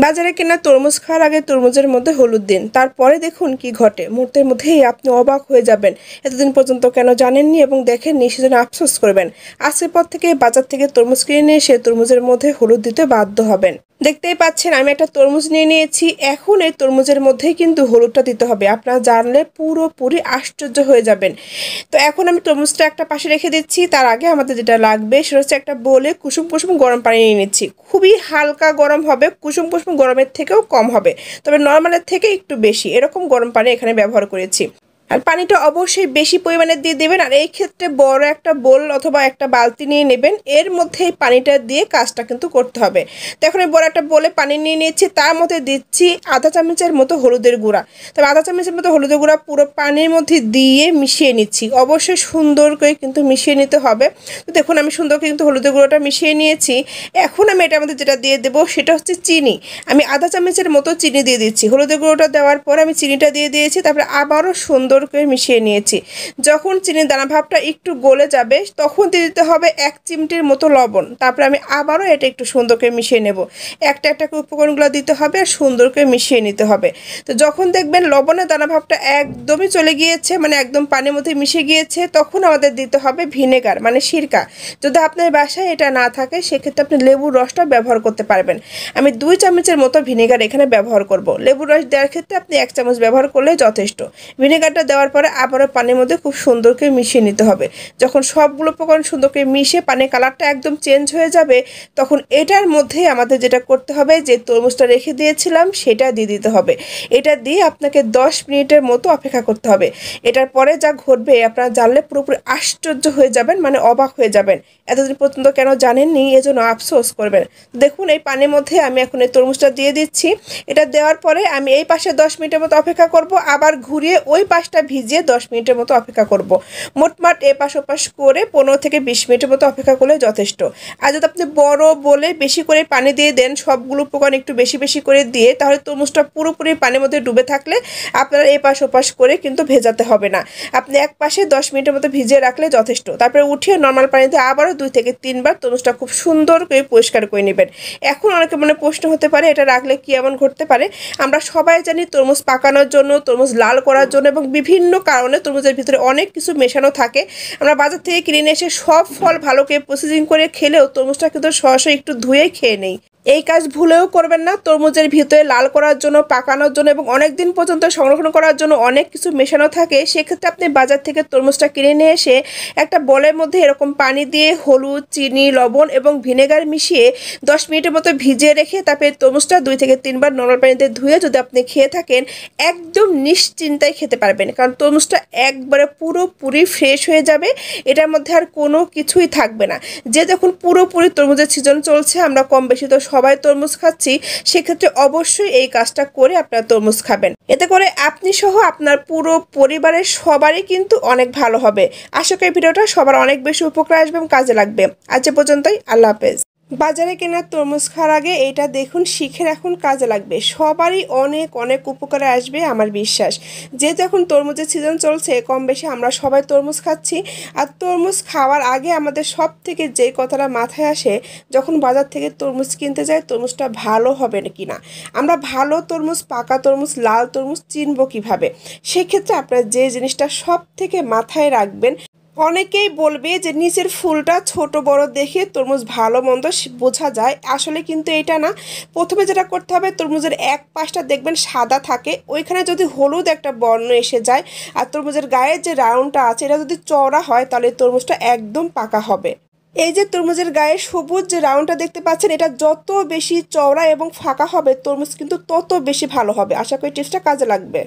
বাজারে কেনা তরমুজ খাওয়ার আগে তরমুজের মধ্যে হলুদ দিন, তারপরে দেখুন কি ঘটে। মুহূর্তের মধ্যেই আপনি অবাক হয়ে যাবেন। এতদিন পর্যন্ত কেন জানেননি এবং দেখেননি, সেজন্য আফসোস করবেন। আজকের পর থেকে বাজার থেকে তরমুজ কিনে নিয়ে এসে তরমুজের মধ্যে হলুদ দিতে বাধ্য হবেন। দেখতেই পাচ্ছেন আমি একটা তরমুজ নিয়ে নিয়েছি। এখন এই তরমুজের মধ্যেই কিন্তু হলুদটা দিতে হবে। আপনারা জানলে পুরোপুরি আশ্চর্য হয়ে যাবেন। তো এখন আমি তরমুজটা একটা পাশে রেখে দিচ্ছি। তার আগে আমাদের যেটা লাগবে সেটা হচ্ছে একটা বোলে কুসুম কুসুম গরম পানি নিয়ে নিচ্ছি। খুবই হালকা গরম হবে, কুসুম কুসুম গরমের থেকেও কম হবে, তবে নর্মালের থেকে একটু বেশি, এরকম গরম পানি এখানে ব্যবহার করেছি। আর পানিটা অবশ্যই বেশি পরিমাণে দিয়ে দেবেন। আর এই ক্ষেত্রে বড় একটা বোল অথবা একটা বালতি নিয়ে নেবেন, এর মধ্যে এই পানিটা দিয়ে কাজটা কিন্তু করতে হবে। তো এখন বড় একটা বোলে পানি নিয়ে নিয়েছি, তার মধ্যে দিচ্ছি আধা চামচের মতো হলুদের গুঁড়া। তবে আধা চামচের মতো হলুদের গুঁড়া পুরো পানির মধ্যে দিয়ে মিশিয়ে নিচ্ছি। অবশ্যই সুন্দর করে কিন্তু মিশিয়ে নিতে হবে। তো দেখুন আমি সুন্দর করে কিন্তু হলুদের গুঁড়োটা মিশিয়ে নিয়েছি। এখন আমি এটার মধ্যে যেটা দিয়ে দেবো সেটা হচ্ছে চিনি। আমি আধা চামচের মতো চিনি দিয়ে দিচ্ছি। হলুদের গুঁড়োটা দেওয়ার পরে আমি চিনিটা দিয়ে দিয়েছি, তারপরে আবারও সুন্দর করে মিশিয়ে নিয়েছি। যখন চিনির দানা ভাবটা একটু গলে যাবে তখন দিয়ে দিতে হবে 1 চিমটির মতো লবণ। তারপরে আমি আবারও এটা একটু সুন্দর করে মিশিয়ে নেব। একটা একটা করে উপকরণগুলো দিতে হবে আর সুন্দর করে মিশিয়ে নিতে হবে। তো যখন দেখবেন লবণের দানা ভাবটা একদমই চলে গিয়েছে, মানে একদম পানির মধ্যে মিশে গিয়েছে, তখন আমাদের দিতে হবে ভিনেগার, মানে সিরকা। যদি আপনার বাসায় এটা না থাকে সেক্ষেত্রে আপনি লেবুর রসটা ব্যবহার করতে পারবেন। আমি 2 চামচের মতো ভিনেগার এখানে ব্যবহার করব। লেবুর রস দেওয়ার ক্ষেত্রে আপনি 1 চামচ ব্যবহার করলে যথেষ্ট। ভিনেগারটা দেওয়ার পরে আবারও পানির মধ্যে খুব সুন্দর করে মিশিয়ে নিতে হবে। যখন সবগুলো উপকরণ সুন্দর করে মিশে পানির কালারটা একদম চেঞ্জ হয়ে যাবে, তখন এটার মধ্যেই আমাদের যেটা করতে হবে, যে তরমুজটা রেখে দিয়েছিলাম সেটা দিয়ে দিতে হবে। এটা দিয়ে আপনাকে 10 মিনিটের মতো অপেক্ষা করতে হবে। এটার পরে যা ঘটবে আপনারা জানলে পুরোপুরি আশ্চর্য হয়ে যাবেন, মানে অবাক হয়ে যাবেন। এতদিন পর্যন্ত কেন জানেননি, এজন্য আফসোস করবেন। দেখুন এই পানির মধ্যে আমি এখন এই তরমুজটা দিয়ে দিচ্ছি। এটা দেওয়ার পরে আমি এই পাশে 10 মিনিটের মতো অপেক্ষা করব, আবার ঘুরিয়ে ওই পাশটা ভিজিয়ে 10 মিনিটের মতো অপেক্ষা করব। মোটমাট এপাশ ওপাশ করে 15 থেকে 20 মিনিটের মতো অপেক্ষা করলে যথেষ্ট। আর যদি আপনি বড় বলে বেশি করে পানি দিয়ে দেন, সবগুলো উপকরণ একটু বেশি বেশি করে দিয়ে, তাহলে তরমুজটা পুরোপুরি পানির মধ্যে ডুবে থাকলে আপনারা এপাশ ওপাশ করে কিন্তু ভেজাতে হবে না। আপনি এক পাশে 10 মিনিটের মতো ভিজিয়ে রাখলে যথেষ্ট। তারপরে উঠিয়ে নর্মাল পানিতে আবারও 2 থেকে 3 বার তরমুজটা খুব সুন্দর করে পরিষ্কার করে নেবেন। এখন অনেকে মনে প্রশ্ন হতে পারে এটা রাখলে কি এমন ঘটতে পারে। আমরা সবাই জানি তরমুজ পাকানোর জন্য, তরমুজ লাল করার জন্য এবং বিভিন্ন কারণে তরমুজের ভিতরে অনেক কিছু মেশানো থাকে। আমরা বাজার থেকে কিনে নিয়ে এসে সব ফল ভালো করে প্রসেসিং করে খেলেও তরমুজটা কিন্তু সরাসরি একটু ধুয়ে খেয়ে নেই। এই কাজ ভুলেও করবেন না। তরমুজের ভিতরে লাল করার জন্য, পাকানোর জন্য এবং অনেক দিন পর্যন্ত সংরক্ষণ করার জন্য অনেক কিছু মেশানো থাকে। সেক্ষেত্রে আপনি বাজার থেকে তরমুজটা কিনে নিয়ে এসে একটা বলের মধ্যে এরকম পানি দিয়ে হলুদ, চিনি, লবণ এবং ভিনেগার মিশিয়ে 10 মিনিটের মতো ভিজিয়ে রেখে তারপরে তরমুজটা 2 থেকে 3 বার নর্মাল পানিতে ধুয়ে যদি আপনি খেয়ে থাকেন, একদম নিশ্চিন্তায় খেতে পারবেন। কারণ তরমুজটা একবারে পুরোপুরি ফ্রেশ হয়ে যাবে, এটার মধ্যে আর কোনো কিছুই থাকবে না। যে যখন পুরোপুরি তরমুজের সিজন চলছে, আমরা কম বেশি তো সবাই তরমুজ খাচ্ছি, সেক্ষেত্রে অবশ্যই এই কাজটা করে আপনারা তরমুজ খাবেন। এতে করে আপনি সহ আপনার পুরো পরিবারের সবারই কিন্তু অনেক ভালো হবে। আশা করি ভিডিওটা সবার অনেক বেশি উপকার আসবে এবং কাজে লাগবে। আজ পর্যন্তই, আল্লাহ হাফেজ। বাজারে কেনা তরমুজ খাওয়ার আগে এইটা দেখুন, শিখে রাখুন, কাজে লাগবে। সবারই অনেক অনেক উপকারে আসবে আমার বিশ্বাস। যেহেতু এখন তরমুজের সিজন চলছে, কম বেশি আমরা সবাই তরমুজ খাচ্ছি। আর তরমুজ খাওয়ার আগে আমাদের সব থেকে যে কথাটা মাথায় আসে, যখন বাজার থেকে তরমুজ কিনতে যাই, তরমুজটা ভালো হবে কি না, আমরা ভালো তরমুজ, পাকা তরমুজ, লাল তরমুজ চিনবো কীভাবে। সেক্ষেত্রে আপনারা যে জিনিসটা সব থেকে মাথায় রাখবেন, অনেকেই বলবে যে নিচের ফুলটা ছোট বড় দেখে তরমুজ ভালো মন্দ বোঝা যায়, আসলে কিন্তু এটা না। প্রথমে যেটা করতে হবে, তরমুজের এক পাশটা দেখবেন সাদা থাকে, ওইখানে যদি হলুদ একটা বর্ণ এসে যায় আর তরমুজের গায়ের যে রাউন্ডটা আছে এটা যদি চওড়া হয়, তাহলে তরমুজটা একদম পাকা হবে। এই যে তরমুজের গায়ে সবুজ যে রাউন্ডটা দেখতে পাচ্ছেন, এটা যত বেশি চওড়া এবং ফাঁকা হবে তরমুজ কিন্তু তত বেশি ভালো হবে। আশা করি টিপসটা কাজে লাগবে।